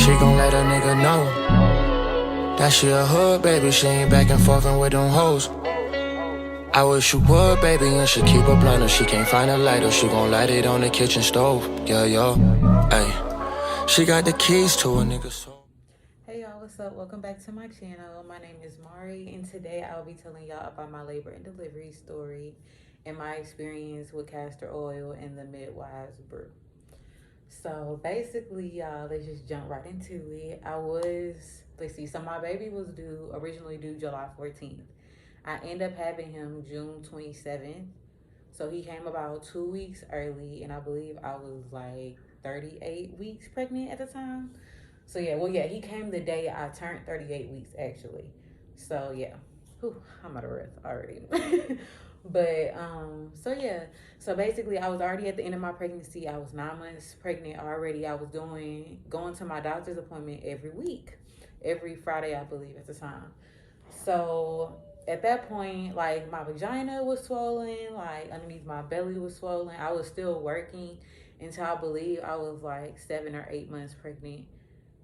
She gon' let a nigga know that she a hood baby. She ain't back and forth with them hoes. I wish you would, baby, and she keep a blunt. If she can't find a lighter, she gon' light it on the kitchen stove. Yeah, yo, ayy. She got the keys to a nigga soul. Hey y'all, what's up? Welcome back to my channel. My name is Mari, and today I'll be telling y'all about my labor and delivery story and my experience with castor oil and the Midwives Brew. So basically, y'all, let's just jump right into it. So my baby was originally due July 14th. I ended up having him June 27th. So he came about 2 weeks early, and I believe I was like 38 weeks pregnant at the time. So he came the day I turned 38 weeks actually. So yeah, I'm out of breath already. So basically I was already at the end of my pregnancy. I was 9 months pregnant already. I was going to my doctor's appointment every week, every Friday, I believe at the time. So at that point, like my vagina was swollen, like underneath my belly was swollen. I was still working until I believe I was like 7 or 8 months pregnant.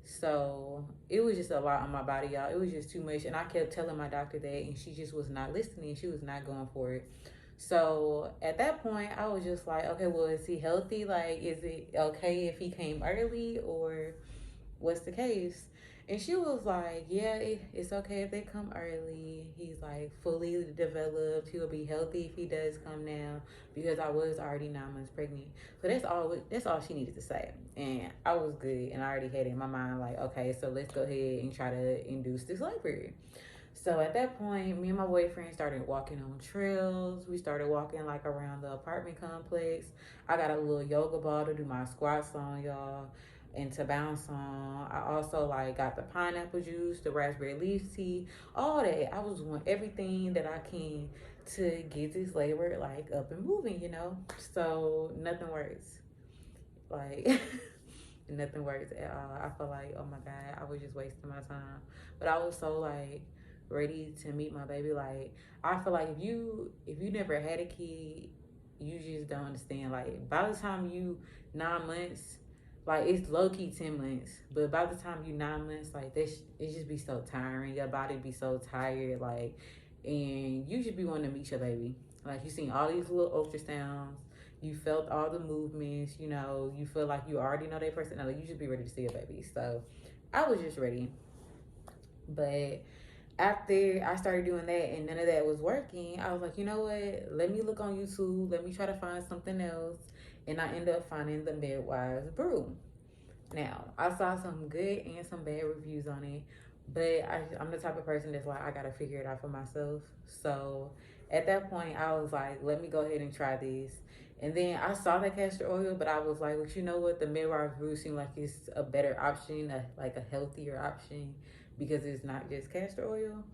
So it was just a lot on my body, y'all. It was just too much. And I kept telling my doctor that, and she just was not listening. She was not going for it. So at that point, I was just like, okay, well, is he healthy? Like, is it okay if he came early, or what's the case? And she was like, yeah, it's okay if they come early. He's like fully developed. He'll be healthy if he does come now, because I was already 9 months pregnant. So that's all she needed to say. And I was good, and I already had it in my mind like, okay, so let's go ahead and try to induce this labor. So at that point, me and my boyfriend started walking on trails. We started walking like around the apartment complex. I got a little yoga ball to do my squats on, y'all, and to bounce on. I also like got the pineapple juice, the raspberry leaf tea, all that. I was doing everything that I can to get this labor like up and moving, you know. So nothing works. Like nothing works at all. I feel like, oh my God, I was just wasting my time. But I was so like ready to meet my baby. Like I feel like if you never had a kid, you just don't understand. Like by the time you 9 months, like it's low key 10 months, but by the time you 9 months, like it just be so tiring. Your body be so tired, like, and you just be wanting to meet your baby. Like you seen all these little ultrasounds, you felt all the movements, you know, you feel like you already know their personality. You just be ready to see a baby. So I was just ready. But after I started doing that and none of that was working, I was like, you know what? Let me look on YouTube. Let me try to find something else. And I ended up finding the Midwives Brew. Now, I saw some good and some bad reviews on it, but I'm the type of person that's like, I gotta figure it out for myself. So at that point, I was like, let me go ahead and try this. And then I saw the castor oil, but I was like, well, you know what? The Midwives Brew seemed like it's a better option, like a healthier option, because it's not just castor oil.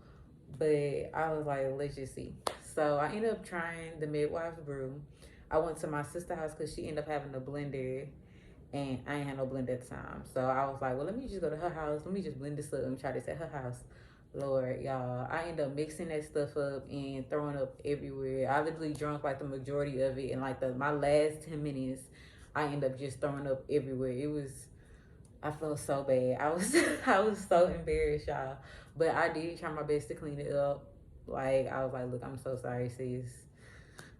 But I was like, let's just see. So I ended up trying the Midwives Brew. I went to my sister's house because she ended up having a blender, and I ain't had no blender at the time. So I was like, well, let me just go to her house. Let me just blend this up and try this at her house. Lord, y'all, I ended up mixing that stuff up and throwing up everywhere. I literally drank like the majority of it, and like my last 10 minutes, I ended up just throwing up everywhere. I felt so bad. I was so embarrassed, y'all. But I did try my best to clean it up. Like I was like, look, I'm so sorry, sis.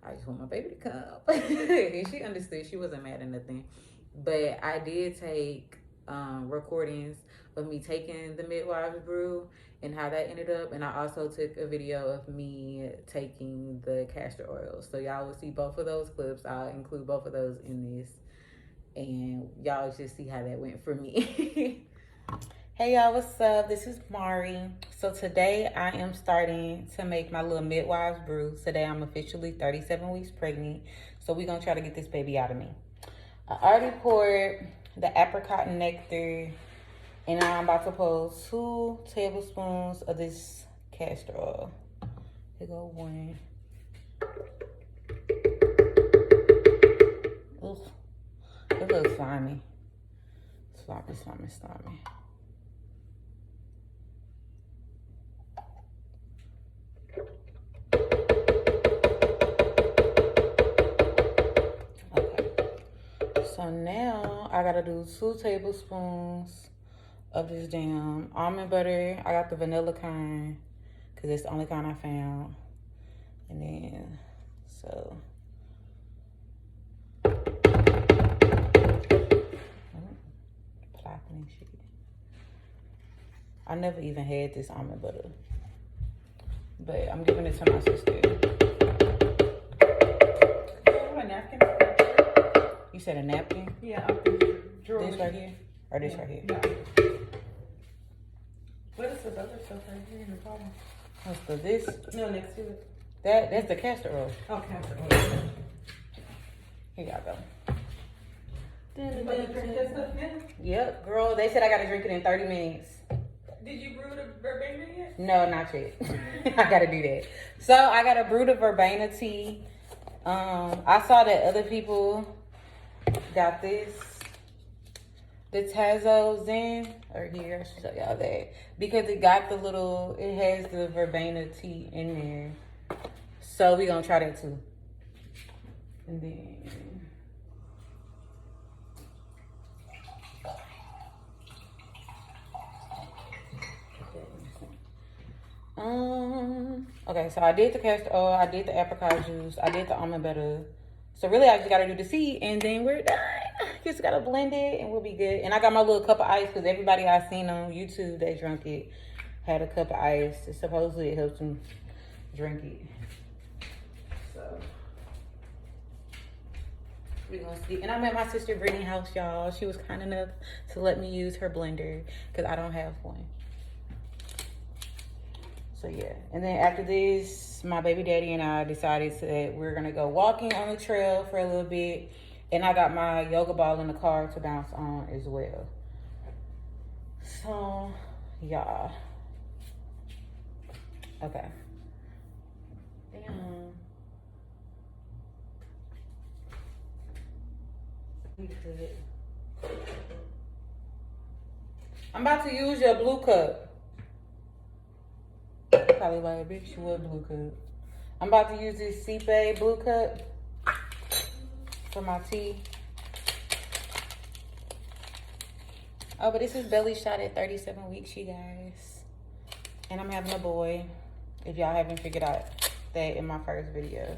I just want my baby to come. And she understood. She wasn't mad or nothing. But I did take recordings of me taking the Midwives Brew and how that ended up. And I also took a video of me taking the castor oil. So y'all will see both of those clips. I'll include both of those in this. And y'all just see how that went for me. Hey y'all, what's up? This is Mari. So today I am starting to make my little Midwives Brew. Today I'm officially 37 weeks pregnant. So we're going to try to get this baby out of me. I already poured the apricot nectar, and now I'm about to pour 2 tablespoons of this castor oil. Here go one. Ugh, it looks slimy. Slimy. So now I gotta do 2 tablespoons of this damn almond butter. I got the vanilla kind because it's the only kind I found. And then, so. Plopping and shit. I never even had this almond butter. But I'm giving it to my sister. A napkin? You said a napkin? Yeah. This right here? Or this right here? No. What is this other stuff right here in the bottom? What's this? No, next to it. That's the castor oil. Oh, castor oil. Here y'all go. You about to drink that stuff now? Yep, girl. They said I gotta drink it in 30 minutes. Did you brew the verbena yet? No, not yet. I gotta do that. So I gotta brew the verbena tea. I saw that other people got this. The Tazo Zen, or here, I should show y'all that. Because it got the little, it has the verbena tea in there. So we gonna try that too. And then, okay, so I did the castor oil, I did the apricot juice, I did the almond butter. So really, I just gotta do the tea, and then we're done. Just gotta blend it, and we'll be good. And I got my little cup of ice because everybody I seen on YouTube that drank it had a cup of ice. Supposedly, it helps them drink it. So we're gonna see. And I'm at my sister Brittany's house, y'all. She was kind enough to let me use her blender because I don't have one. So yeah, and then after this, my baby daddy and I decided that we're gonna go walking on the trail for a little bit, and I got my yoga ball in the car to bounce on as well. So, y'all. Okay. Damn. We could. I'm about to use your blue cup. Probably like, bitch, what blue cup? I'm about to use this Cipe blue cup for my tea. Oh, but this is belly shot at 37 weeks, you guys. And I'm having a boy, if y'all haven't figured out that in my first video.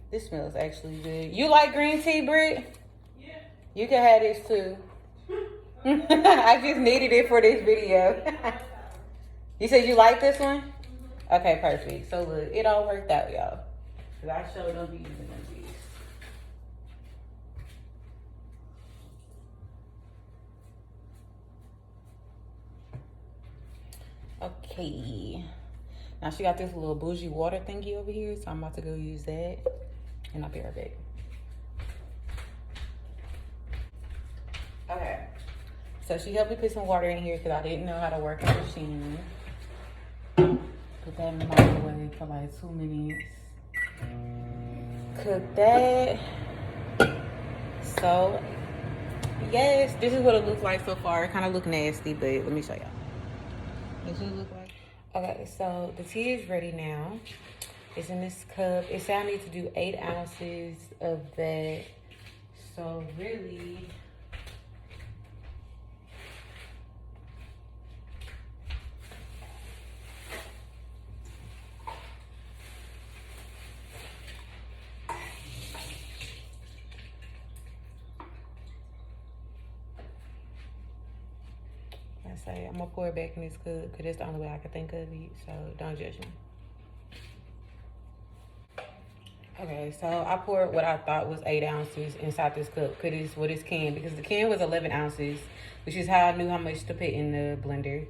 This smells actually good. You like green tea, Britt? Yeah. You can have this too. I just needed it for this video. You said you like this one? Mm-hmm. Okay, perfect. So look, it all worked out, y'all. Cause I sure don't be using them these. Okay. Now she got this little bougie water thingy over here, so I'm about to go use that. And I'll be right back. Okay. So she helped me put some water in here because I didn't know how to work the machine. Put that in the microwave for like 2 minutes. Cook that. So, yes, this is what it looks like so far. It kind of look nasty, but let me show y'all. This is what it look like. Okay, so the tea is ready now. It's in this cup. It said I need to do 8 ounces of that. So really, I'm gonna pour it back in this cup because that's the only way I can think of it, so don't judge me. Okay, so I poured what I thought was 8 ounces inside this cup because it's what this can, because the can was 11 ounces, which is how I knew how much to put in the blender.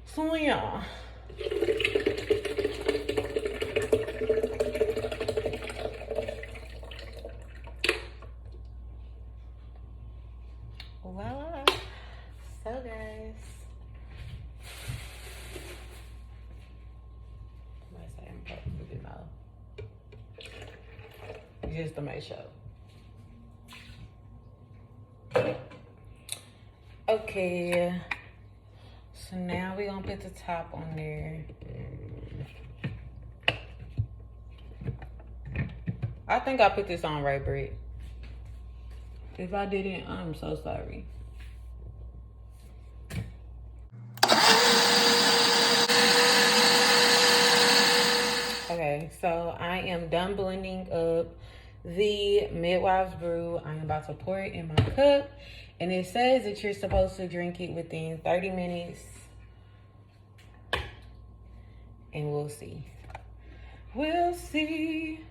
So yeah. Voila. So guys, just to make sure. Okay, so now we're gonna put the top on there. I think I put this on right, Britt. If I didn't, I'm so sorry. Okay, so I am done blending up the Midwives Brew. I'm about to pour it in my cup. And it says that you're supposed to drink it within 30 minutes. And we'll see. We'll see.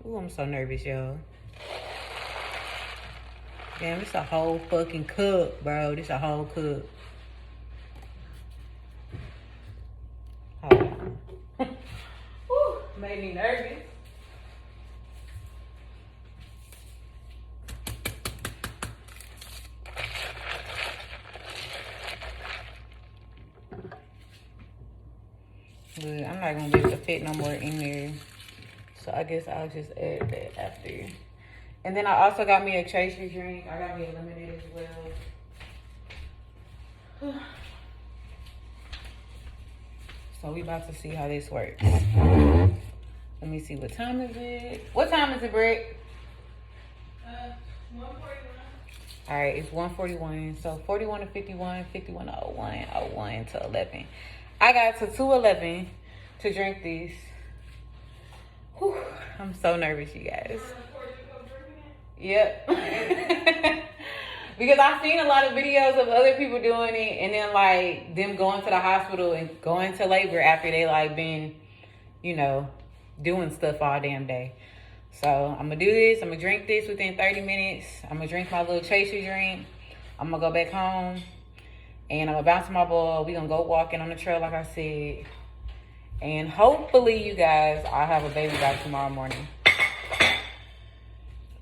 Ooh, I'm so nervous, y'all. Damn, this a whole fucking cup, bro. This a whole cup. Hold on. Woo, made me nervous. But I'm not gonna be able to fit no more in there. So I guess I'll just add that after. And then I also got me a chaser drink. I got me a lemonade as well. So we about to see how this works. Let me see, what time is it? What time is it, Britt? 1:41. All right, it's 1:41. So 41 to 51, 51 to 01, 01 to 11. I got to 2:11 to drink this. Whew, I'm so nervous, you guys. Yep. Because I've seen a lot of videos of other people doing it, and then like them going to the hospital and going to labor after they like been, you know, doing stuff all damn day. So I'm gonna do this. I'm gonna drink this within 30 minutes. I'm gonna drink my little chaser drink. I'm gonna go back home, and I'm gonna bounce my ball. We gonna go walking on the trail like I said, and hopefully you guys, I'll have a baby by tomorrow morning.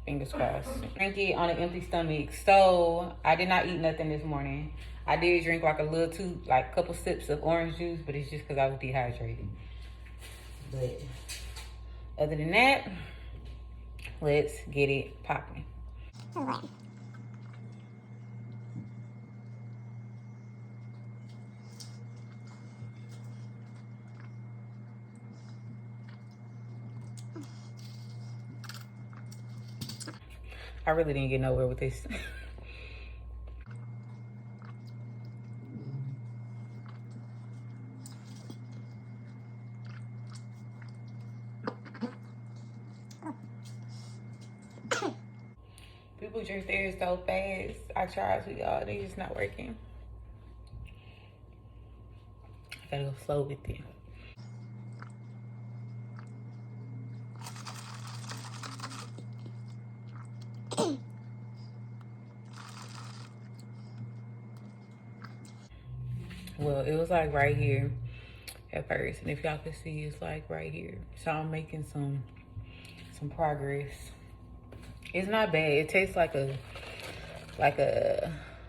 Fingers crossed. Drink it on an empty stomach. So I did not eat nothing this morning. I did drink like a couple sips of orange juice, but it's just because I was dehydrated. But other than that, let's get it popping. I really didn't get nowhere with this. People drink theirs so fast. I tried to, y'all. They just not working. I gotta go slow with it. Well, it was like right here at first, and if y'all could see, it's like right here. So I'm making some progress. It's not bad. It tastes like a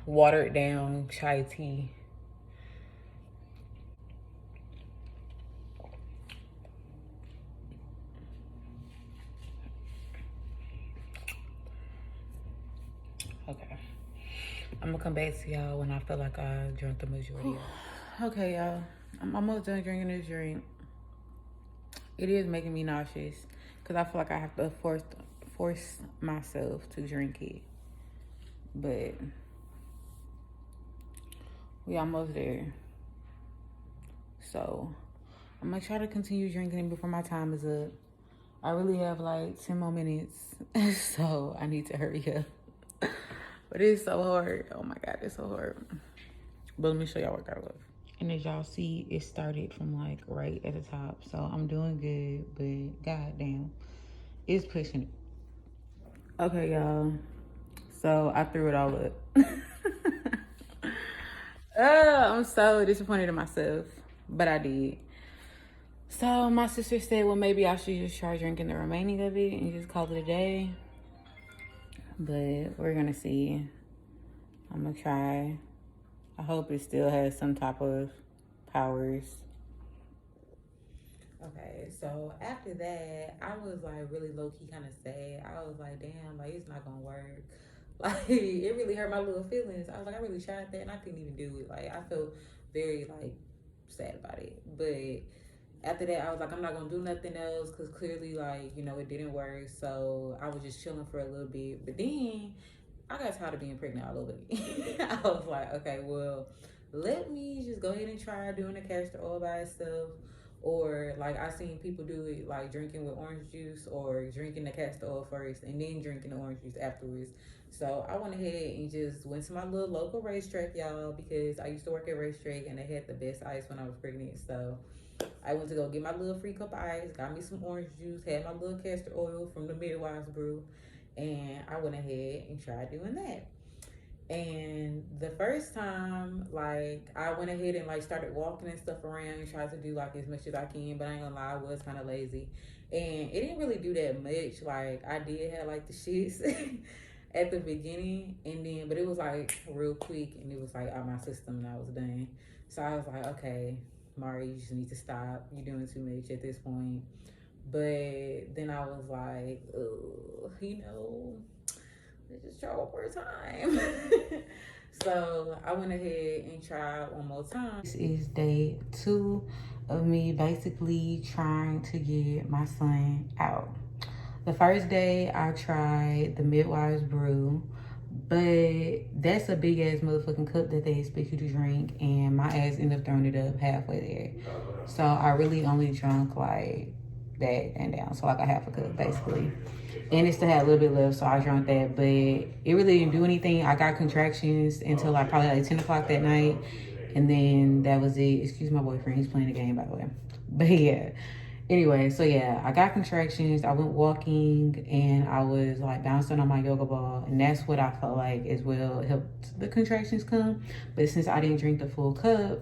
watered down chai tea. Okay. I'm gonna come back to y'all when I feel like I drank the majority. Okay, y'all. I'm almost done drinking this drink. It is making me nauseous because I feel like I have to force myself to drink it. But we almost there. So I'm gonna try to continue drinking it before my time is up. I really have like 10 more minutes, so I need to hurry up. But it's so hard. Oh my God, it's so hard. But let me show y'all what I love. And as y'all see, it started from like right at the top. So I'm doing good, but goddamn, it's pushing it. Okay, y'all. So I threw it all up. I'm so disappointed in myself, but I did. So my sister said, well, maybe I should just try drinking the remaining of it and just call it a day. But we're gonna see. I'm gonna try. I hope it still has some type of powers. Okay, so after that, I was like really low-key kind of sad. I was like, damn, like it's not gonna work. Like it really hurt my little feelings. I was like, I really tried that and I couldn't even do it. Like I felt very like sad about it. But after that, I was like, I'm not gonna do nothing else because clearly, like, you know, it didn't work. So I was just chilling for a little bit. But then I got tired of being pregnant all over again. I was like, okay, well, let me just go ahead and try doing the castor oil by itself. Or like I seen people do it, like drinking with orange juice or drinking the castor oil first and then drinking the orange juice afterwards. So I went ahead and just went to my little local racetrack, y'all, because I used to work at racetrack and they had the best ice when I was pregnant. So I went to go get my little free cup of ice, got me some orange juice, had my little castor oil from the Midwives Brew, and I went ahead and tried doing that. And the first time, like, I went ahead and like started walking and stuff around and tried to do like as much as I can, but I ain't gonna lie, I was kind of lazy, and it didn't really do that much. Like, I did have like the shits at the beginning, and then but it was like real quick, and it was like out of my system, and I was done. So I was like, okay, Mari, you just need to stop. You're doing too much at this point. But then I was like, let's just try one more time. So I went ahead and tried one more time. This is day 2 of me basically trying to get my son out. The first day I tried the Midwives Brew, but that's a big ass motherfucking cup that they expect you to drink, and my ass ended up throwing it up halfway there. So I really only drunk like that and down, so like a half a cup basically. And it still had a little bit left, so I drank that, but it really didn't do anything. I got contractions until like probably like 10 o'clock that night, and then that was it. Excuse my boyfriend, he's playing the game, by the way. But yeah, anyway, so yeah, I got contractions. I went walking, and I was like bouncing on my yoga ball, and that's what I felt like as well helped the contractions come. But since I didn't drink the full cup,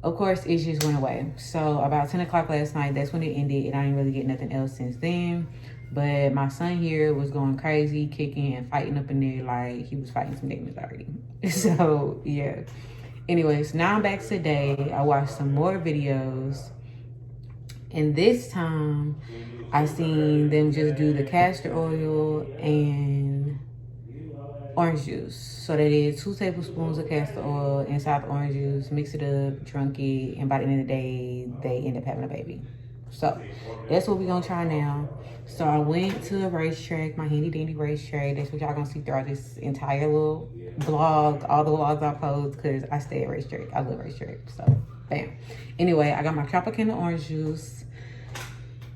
of course, it just went away. So about 10 o'clock last night, that's when it ended, and I didn't really get nothing else since then. But my son here was going crazy, kicking and fighting up in there like he was fighting some demons already. So, yeah. Anyways, now I'm back today. I watched some more videos. And this time, I seen them just do the castor oil and orange juice. So they did 2 tablespoons of castor oil inside the orange juice, mix it up, drunk it, and by the end of the day, they end up having a baby. So that's what we're gonna try now. So I went to a racetrack, my handy dandy racetrack. That's what y'all gonna see throughout this entire little vlog, all the vlogs I post, because I stay at racetrack. I love racetrack. So bam. Anyway, I got my Tropicana orange juice.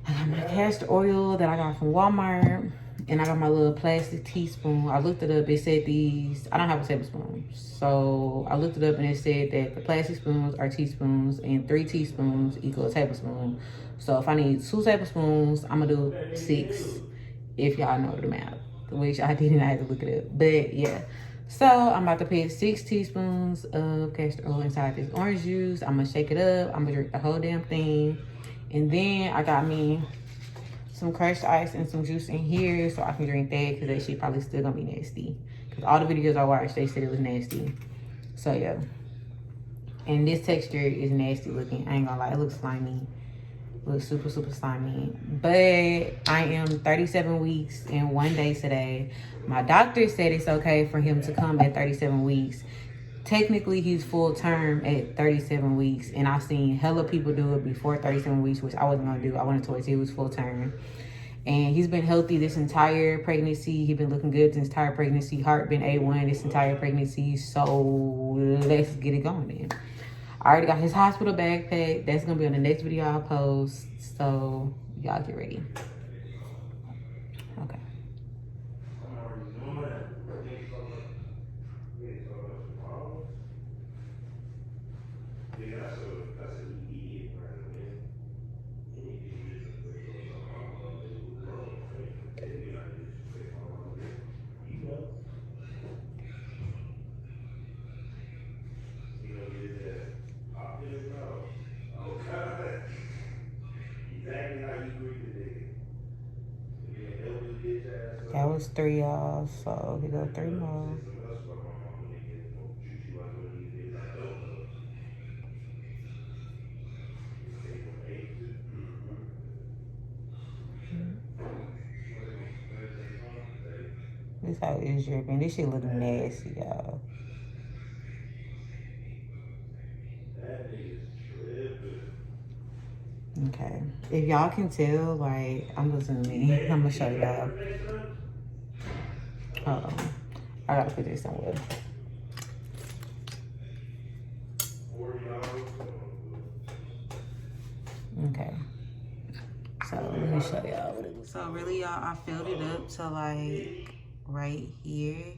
I got my castor oil that I got from Walmart. And I got my little plastic teaspoon. I looked it up. It said these, I don't have a tablespoon. So I looked it up and it said that the plastic spoons are teaspoons and 3 teaspoons equal a tablespoon. So if I need 2 tablespoons, I'm gonna do 6 if y'all know the math, which I didn't, I had to look it up. But yeah. So I'm about to put 6 teaspoons of castor oil inside this orange juice. I'm gonna shake it up. I'm gonna drink the whole damn thing. And then I got me some crushed ice and some juice in here so I can drink that, because that shit probably still gonna be nasty. Because all the videos I watched, they said it was nasty. So yeah. And this texture is nasty looking. I ain't gonna lie, it looks slimy. It looks super, super slimy. But I am 37 weeks and 1 day today. My doctor said it's okay for him to come at 37 weeks. Technically, he's full term at 37 weeks, and I've seen hella people do it before 37 weeks, which I wasn't gonna do. I wanted to wait till he was full term. And he's been healthy this entire pregnancy. He's been looking good this entire pregnancy. Heart been A1 this entire pregnancy. So let's get it going then. I already got his hospital backpack. That's gonna be on the next video I'll post. So y'all get ready. Okay. That was 3, y'all. So we go 3 more. This how it is dripping. This shit look nasty, y'all. Okay. If y'all can tell, like, I'm gonna zoom in. I'm gonna show y'all. I gotta put this somewhere. Okay. So let me show y'all what it was. So really, y'all, I filled it up to like right here.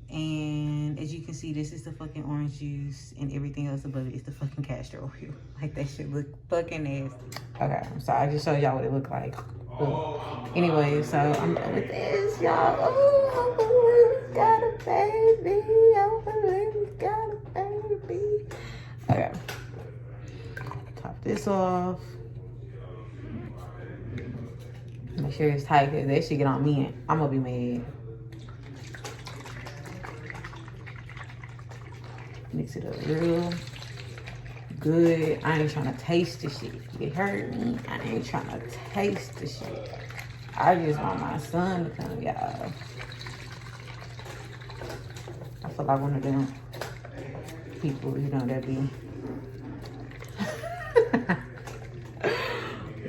And as you can see, this is the fucking orange juice, and everything else above it is the fucking castor oil. Like, that shit look fucking nasty. Okay, so I just showed y'all what it looked like. Ooh. Anyway, so I'm done with this, y'all. Oh, I got a baby. I got a baby. Okay. Top this off. Make sure it's tight, because that shit get on me and I'm gonna be mad. Mix it up real good. I ain't trying to taste the shit. You heard me? I ain't trying to taste the shit. I just want my son to come, y'all. I feel like one of them people, you know, that be.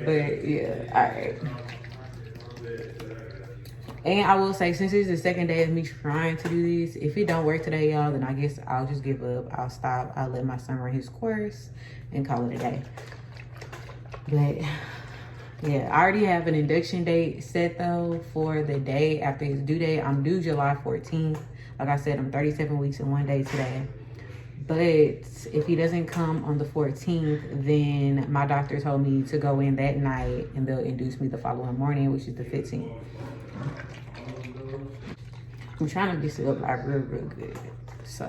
But yeah, alright. And I will say, since it's the second day of me trying to do this, if it don't work today, y'all, then I guess I'll just give up. I'll stop. I'll let my son run his course and call it a day. But yeah, I already have an induction date set though for the day after his due date. I'm due July 14th. Like I said, I'm 37 weeks and 1 day today. But if he doesn't come on the 14th, then my doctor told me to go in that night and they'll induce me the following morning, which is the 15th. I'm trying to mix it up like real good. So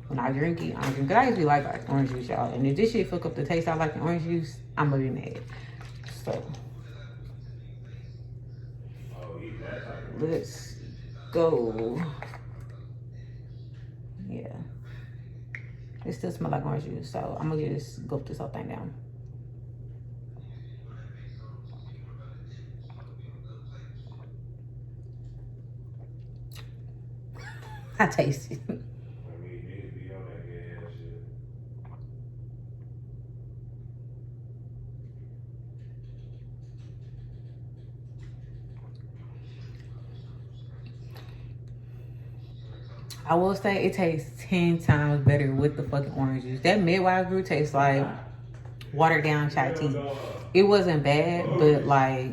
when I drink it, I drink it. I usually like orange juice, y'all. And if this shit fuck up the taste I like the orange juice, I'm gonna be mad. So let's go. Yeah. It still smells like orange juice, so I'm gonna just gulp this whole thing down. I taste it. I will say it tastes 10 times better with the fucking orange juice. That Midwives Brew tastes like watered down chai tea. It wasn't bad, but like,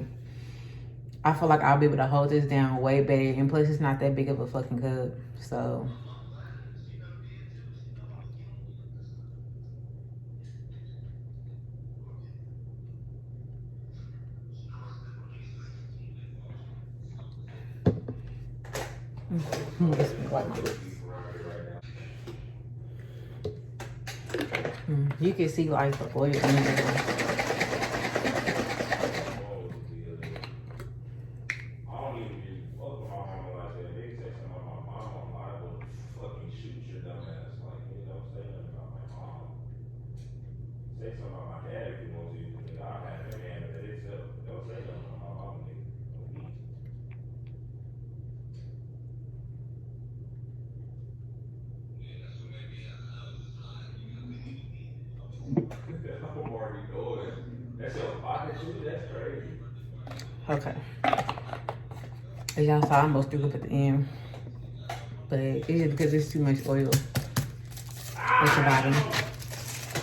I feel like I'll be able to hold this down way better. And plus, it's not that big of a fucking cup. So you can see like the oil in there. Okay. As y'all saw, I almost threw up at the end. But it's just because it's too much oil at the bottom.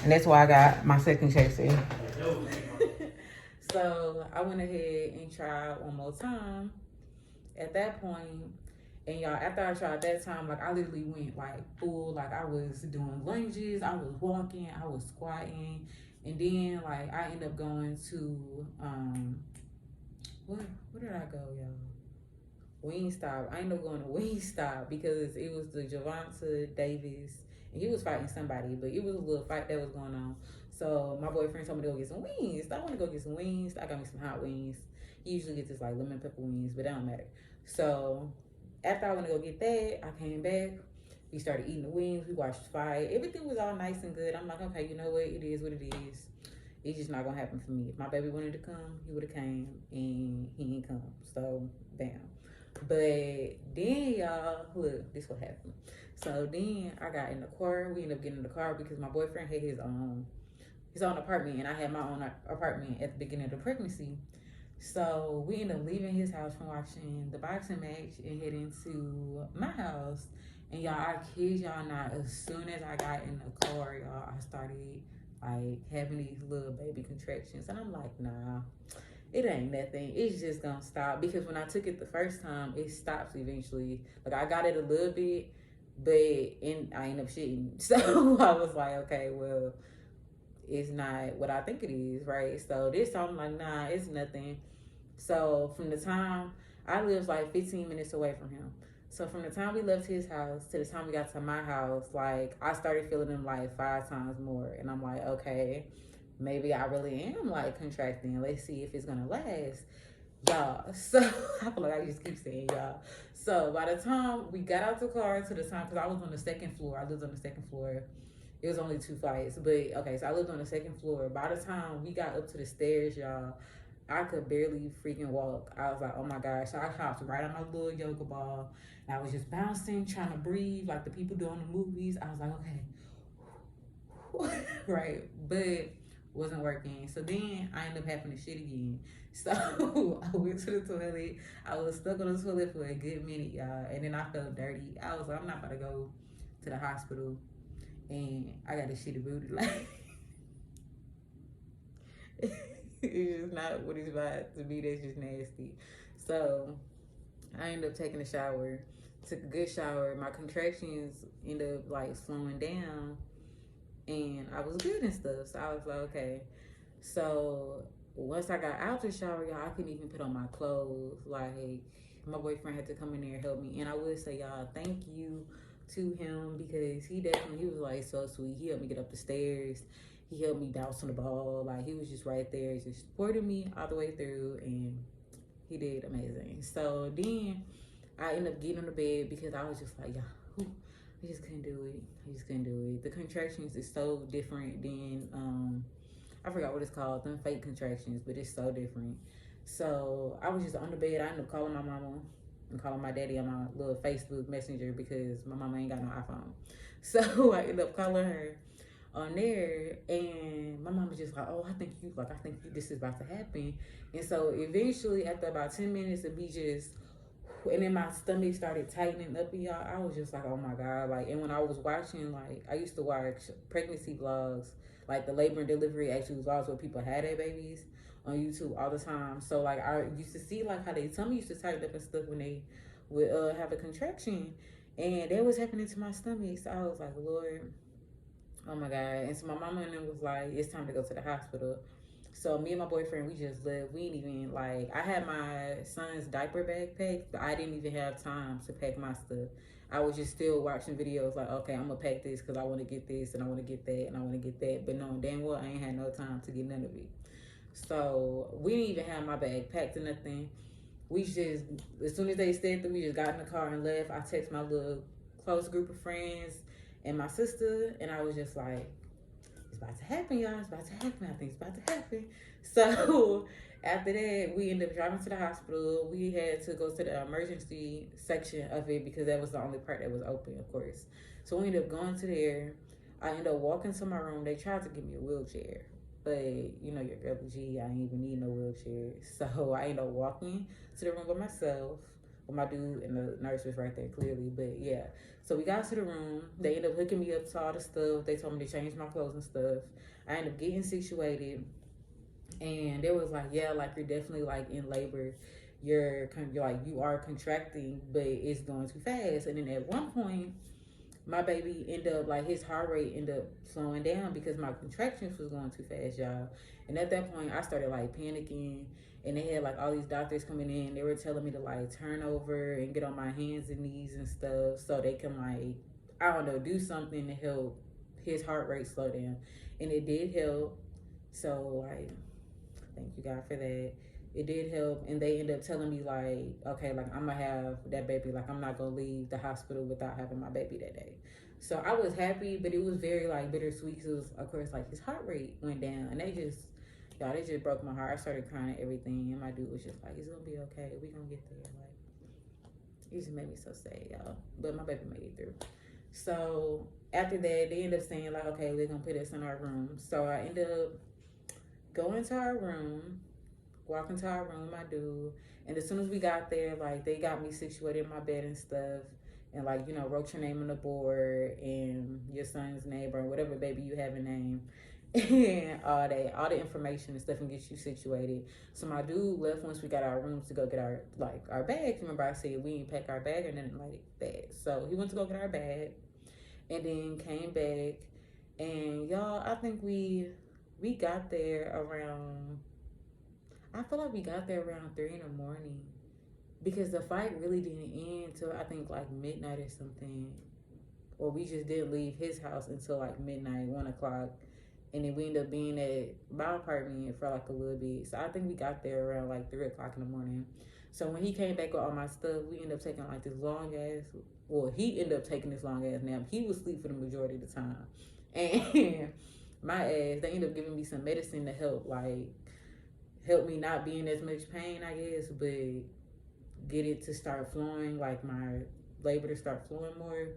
And that's why I got my second chaser. So I went ahead and tried one more time at that point. And y'all, after I tried that time, like I literally went like full, like I was doing lunges, I was walking, I was squatting. And then like I ended up going to, where did I go, y'all? Wingstop. I ended up going to Wingstop because it was the Javonta Davis, and he was fighting somebody, but it was a little fight that was going on. So my boyfriend told me to go get some wings. I want to go get some wings. I got me some hot wings. He usually gets this like lemon pepper wings, but that don't matter. So after I went to go get that, I came back. We started eating the wings. We watched the fight. Everything was all nice and good. I'm like, okay, you know what? It is what it is. It's just not gonna happen for me. If my baby wanted to come, he would have came, and he didn't come. So bam. But then y'all, look, this what happened. So then I got in the car. We ended up getting in the car because my boyfriend had his own apartment, and I had my own apartment at the beginning of the pregnancy. So we ended up leaving his house from watching the boxing match and heading to my house. And y'all, I kid y'all not, as soon as I got in the car, y'all, I started like having these little baby contractions. And I'm like, nah, it ain't nothing. It's just gonna stop. Because when I took it the first time, it stops eventually. Like I got it a little bit, but I end up shitting. So I was like, okay, well, it's not what I think it is, right? So this time I'm like, nah, it's nothing. So from the time I lived like 15 minutes away from him. So from the time we left his house to the time we got to my house, like I started feeling them like 5 times more. And I'm like, okay, maybe I really am like contracting. Let's see if it's gonna last. Y'all. So I feel like I just keep saying y'all. So by the time we got out the car to the time, because I was on the second floor, I lived on the second floor. It was only 2 flights, but okay, so I lived on the second floor. By the time we got up to the stairs, y'all, I could barely freaking walk. I was like, oh my gosh. So I hopped right on my little yoga ball. And I was just bouncing, trying to breathe like the people do in the movies. I was like, okay. Right. But wasn't working. So then I ended up having to shit again. So I went to the toilet. I was stuck on the toilet for a good minute, y'all. And then I felt dirty. I was like, I'm not about to go to the hospital and I got a shitty booty. Like, it's just not what it's about to be. That's just nasty. So I ended up taking a shower, took a good shower. My contractions ended up like slowing down, and I was good and stuff. So I was like, okay. So once I got out the shower, y'all, I couldn't even put on my clothes. Like my boyfriend had to come in there and help me. And I would say, y'all, thank you to him because he was like so sweet. He helped me get up the stairs. He helped me bounce on the ball. Like he was just right there, just supporting me all the way through, and he did amazing. So then I ended up getting on the bed because I was just like, yeah, I just couldn't do it. I just couldn't do it. The contractions is so different than I forgot what it's called, them fake contractions, but it's so different. So I was just on the bed. I ended up calling my mama and calling my daddy on my little Facebook messenger because my mama ain't got no iPhone. So I ended up calling her on there, and my mom was just like, oh, I think you this is about to happen. And so eventually after about 10 minutes of me just, and then my stomach started tightening up, y'all, I was just like, oh my god. Like, and when I was watching, like, I used to watch pregnancy vlogs, like the labor and delivery actually vlogs where people had their babies on YouTube all the time. So like I used to see like how their tummy used to tighten up and stuff when they would have a contraction, and that was happening to my stomach. So I was like, Lord, oh my god. And so my mama and them was like, it's time to go to the hospital. So me and my boyfriend, we just left. We didn't even like, I had my son's diaper bag packed, but I didn't even have time to pack my stuff. I was just still watching videos like, okay, I'm gonna pack this because I want to get this and I want to get that and I want to get that. But knowing damn well I ain't had no time to get none of it. So we didn't even have my bag packed or nothing. We just, as soon as they said that, we just got in the car and left. I texted my little close group of friends and my sister, and I was just like, it's about to happen, y'all. It's about to happen. I think it's about to happen. So after that, we ended up driving to the hospital. We had to go to the emergency section of it because that was the only part that was open, of course. So we ended up going to there. I ended up walking to my room. They tried to give me a wheelchair, but you know your girl G, I ain't even need no wheelchair. So I ended up walking to the room by myself. Well, my dude and the nurse was right there clearly, but yeah. So we got to the room. They ended up hooking me up to all the stuff. They told me to change my clothes and stuff. I ended up getting situated, and they was like, yeah, like you're definitely like in labor. You're like you are contracting, but it's going too fast. And then at one point, my baby ended up like his heart rate ended up slowing down because my contractions was going too fast, y'all. And at that point I started like panicking, and they had like all these doctors coming in. They were telling me to like turn over and get on my hands and knees and stuff so they can like, I don't know, do something to help his heart rate slow down. And it did help. So like, thank you God for that. It did help. And they ended up telling me like, okay, like I'm gonna have that baby. Like I'm not gonna leave the hospital without having my baby that day. So I was happy, but it was very like bittersweet. Cause it was, of course, like his heart rate went down, and they just broke my heart. I started crying and everything, and my dude was just like, it's gonna be okay. We gonna get there. Like, it just made me so sad, y'all. But my baby made it through. So after that, they ended up saying like, okay, we're gonna put us in our room. So I ended up going to our room. walk into our room, my dude. And as soon as we got there, like, they got me situated in my bed and stuff. And, like, you know, wrote your name on the board and your son's name or whatever baby you have a name. And all the information and stuff, and get you situated. So my dude left once we got our rooms to go get our bags. Remember I said we didn't pack our bag or nothing like that. So he went to go get our bag and then came back. And y'all, I think we got there around, I feel like we got there around 3 in the morning, because the fight really didn't end till I think like midnight or something. Or we just didn't leave his house until like midnight, 1 o'clock. And then we ended up being at my apartment for like a little bit. So I think we got there around like 3 o'clock in the morning. So when he came back with all my stuff, we ended up taking like this long ass, well, he ended up taking this long ass nap. He was asleep for the majority of the time. And my ass, they ended up giving me some medicine to help me not be in as much pain, I guess, but get it to start flowing, like my labor to start flowing more.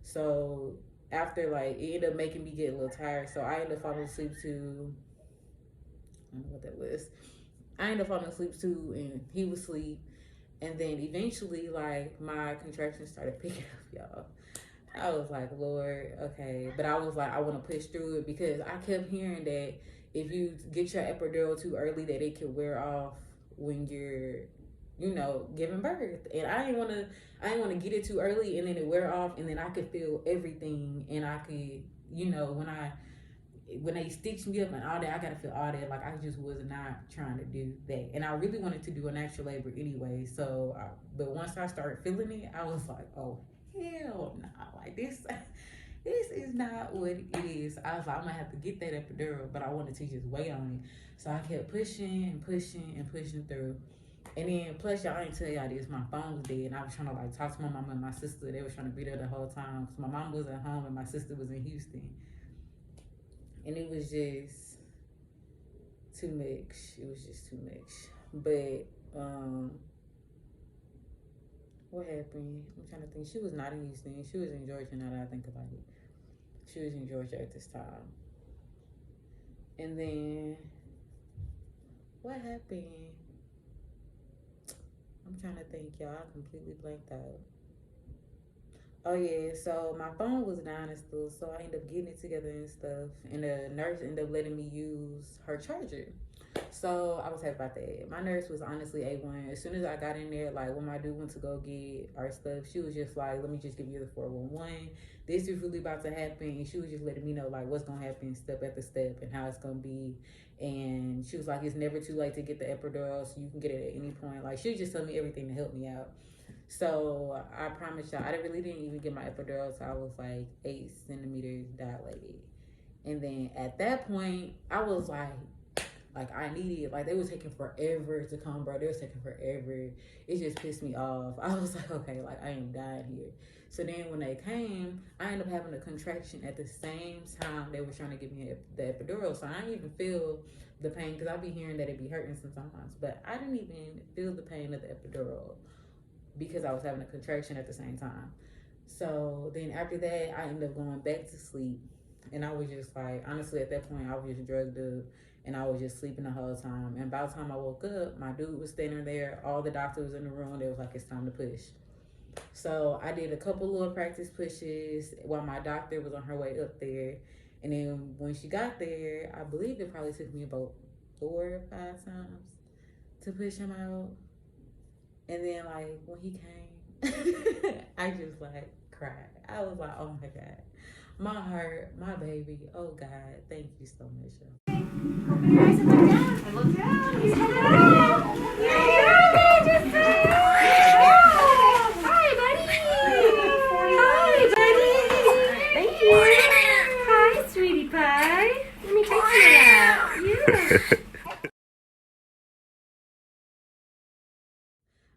So after, like, it ended up making me get a little tired, so I ended up falling asleep too. I don't know what that was. I ended up falling asleep too, and he was asleep. And then eventually, like, my contractions started picking up, y'all. I was like, Lord, okay. But I was like, I want to push through it, because I kept hearing that if you get your epidural too early, that it could wear off when you're, you know, giving birth. And I didn't want to get it too early and then it wear off, and then I could feel everything, and I could, you know, when they stitch me up and all that, I gotta feel all that. Like, I just was not trying to do that, and I really wanted to do a natural labor anyway. So, but once I started feeling it, I was like, oh hell no, like this is not what it is. I was like, I'm gonna have to get that epidural, but I wanted to just wait on it. So I kept pushing and pushing and pushing through. And then plus, y'all, I didn't tell y'all this, my phone was dead, and I was trying to like talk to my mama and my sister. They was trying to be there the whole time, because my mom was at home and my sister was in Houston. And it was just too much. It was just too much. But what happened? I'm trying to think. She was not in Houston. She was in Georgia, now that I think about it. She was in Georgia at this time. And then what happened? I'm trying to think, y'all. I completely blanked out. Oh yeah, so my phone was dying and stuff, so I ended up getting it together and stuff, and the nurse ended up letting me use her charger. So I was happy about that. My nurse was honestly A1. As soon as I got in there, like when my dude went to go get our stuff, she was just like, let me just give you the 411. This is really about to happen. And she was just letting me know like what's gonna happen step after step and how it's gonna be. And she was like, it's never too late to get the epidural, so you can get it at any point. Like, she was just telling me everything to help me out. So I promise y'all, I really didn't even get my epidural, so I was like 8 centimeters dilated. And then at that point, I was like I needed, like, they were taking forever to come, bro. They was taking forever. It just pissed me off. I was like, okay, like, I am dying here. So then when they came, I ended up having a contraction at the same time they were trying to give me the epidural. So I didn't even feel the pain, because I be hearing that it be hurting sometimes. But I didn't even feel the pain of the epidural, because I was having a contraction at the same time. So then after that, I ended up going back to sleep. And I was just like, honestly, at that point, I was just drugged up. And I was just sleeping the whole time. And by the time I woke up, my dude was standing there. All the doctors was in the room. They was like, it's time to push. So I did a couple little practice pushes while my doctor was on her way up there. And then when she got there, I believe it probably took me about 4 or 5 times to push him out. And then, like, when he came, I just, like, cried. I was like, oh my God. My heart, my baby. Oh God, thank you so much. Open your eyes and look down. And look down. You come down. Hi, buddy. Hi, buddy. Thank you. Hi, sweetie pie. Let me take you out. Yeah.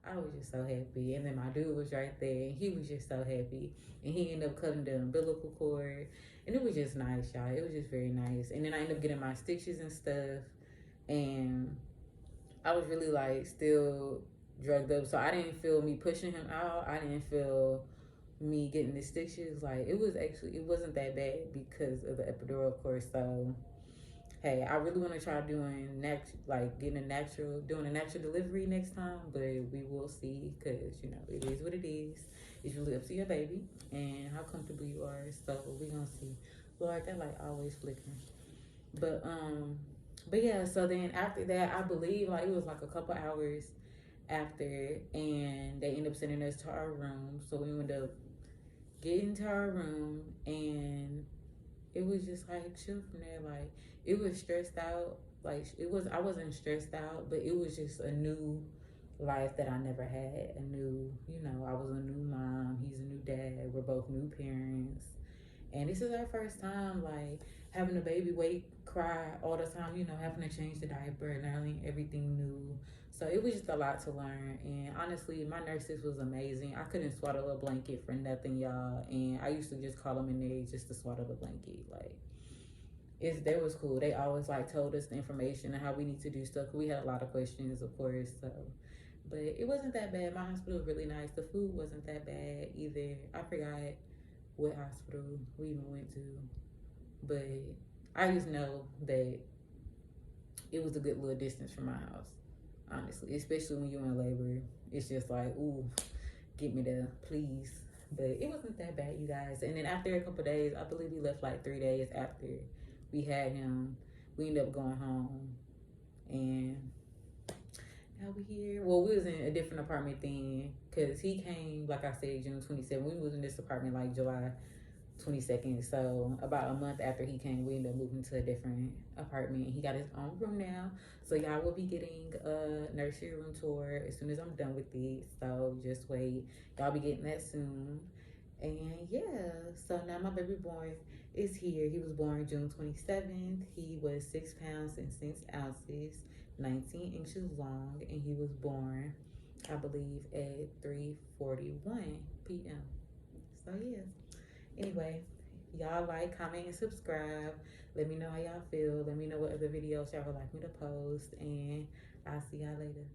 I was just so happy. And then my dude was right there, and he was just so happy. And he ended up cutting the umbilical cord. And it was just nice, y'all. It was just very nice. And then I ended up getting my stitches and stuff. And I was really, like, still drugged up. So I didn't feel me pushing him out. I didn't feel me getting the stitches. Like, it wasn't that bad because of the epidural, of course. So hey, I really want to try doing doing a natural delivery next time, but we will see, because you know it is what it is. It's really up to your baby and how comfortable you are. So we gonna see. Lord, that like always flickering. But yeah. So then after that, I believe like it was like a couple hours after, and they end up sending us to our room. So we end up getting to our room, and it was just like chill from there. Like it was stressed out. Like it was, I wasn't stressed out, but it was just a new life that I never had. A new, you know, I was a new mom. He's a new dad. We're both new parents, and this is our first time like having a baby wait, cry all the time. You know, having to change the diaper, learning everything new. So it was just a lot to learn. And honestly, my nurses was amazing. I couldn't swaddle a blanket for nothing, y'all. And I used to just call them in there just to swaddle the blanket. Like, they was cool. They always like told us the information and how we need to do stuff. We had a lot of questions, of course. So, but it wasn't that bad. My hospital was really nice. The food wasn't that bad either. I forgot what hospital we even went to, but I just know that it was a good little distance from my house. Honestly, especially when you're in labor, it's just like, ooh, get me there, please. But it wasn't that bad, you guys. And then after a couple days, I believe we left like 3 days after we had him. We ended up going home, and now we here. Well, we was in a different apartment then, cause he came, like I said, June 27th. We was in this apartment like July 22nd. So about a month after he came, we ended up moving to a different apartment. He got his own room now. So y'all will be getting a nursery room tour as soon as I'm done with it. So just wait. Y'all be getting that soon. And yeah, so now my baby boy is here. He was born June 27th. He was 6 pounds and 6 ounces, 19 inches long, and he was born, I believe, at 3:41 p.m. So yeah. Anyway, y'all like, comment, and subscribe. Let me know how y'all feel. Let me know what other videos y'all would like me to post. And I'll see y'all later.